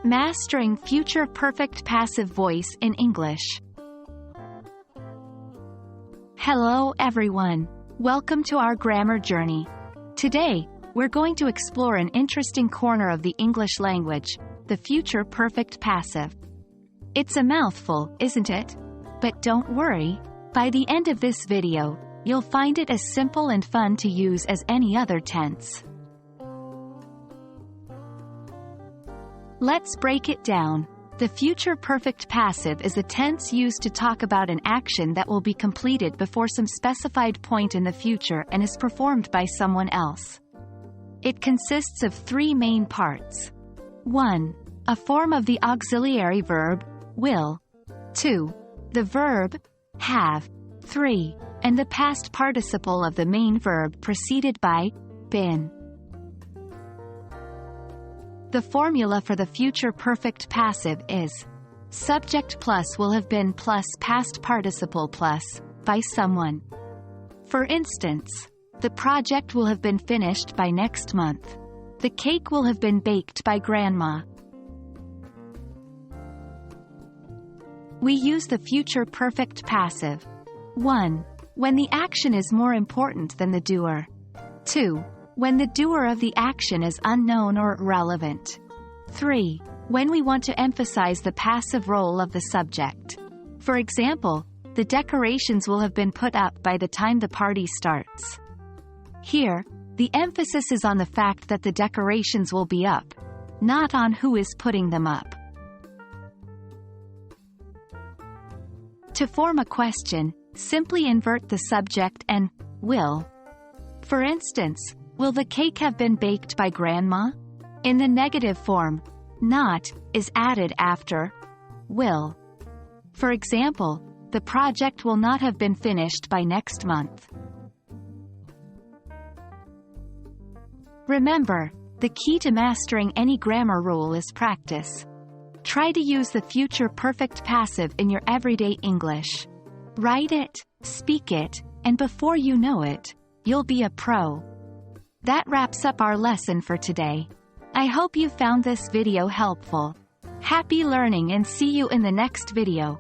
Mastering future perfect passive voice in English. Hello everyone. Welcome to our grammar journey. Today, we're going to explore an interesting corner of the English language, the future perfect passive. It's a mouthful, isn't it? But don't worry. By the end of this video, you'll find it as simple and fun to use as any other tense. Let's break it down. The future perfect passive is a tense used to talk about an action that will be completed before some specified point in the future and is performed by someone else. It consists of three main parts. 1. A form of the auxiliary verb, will. 2. The verb, have. 3. And the past participle of the main verb preceded by, been. The formula for the future perfect passive is subject plus will have been plus past participle plus by someone. For instance, the project will have been finished by next month. The cake will have been baked by grandma. We use the future perfect passive. 1. When the action is more important than the doer. 2. When the doer of the action is unknown or irrelevant. 3. When we want to emphasize the passive role of the subject. For example, the decorations will have been put up by the time the party starts. Here, the emphasis is on the fact that the decorations will be up, not on who is putting them up. To form a question, simply invert the subject and will. For instance, will the cake have been baked by grandma? In the negative form, not is added after will. For example, the project will not have been finished by next month. Remember, the key to mastering any grammar rule is practice. Try to use the future perfect passive in your everyday English. Write it, speak it, and before you know it, you'll be a pro. That wraps up our lesson for today. I hope you found this video helpful. Happy learning and see you in the next video.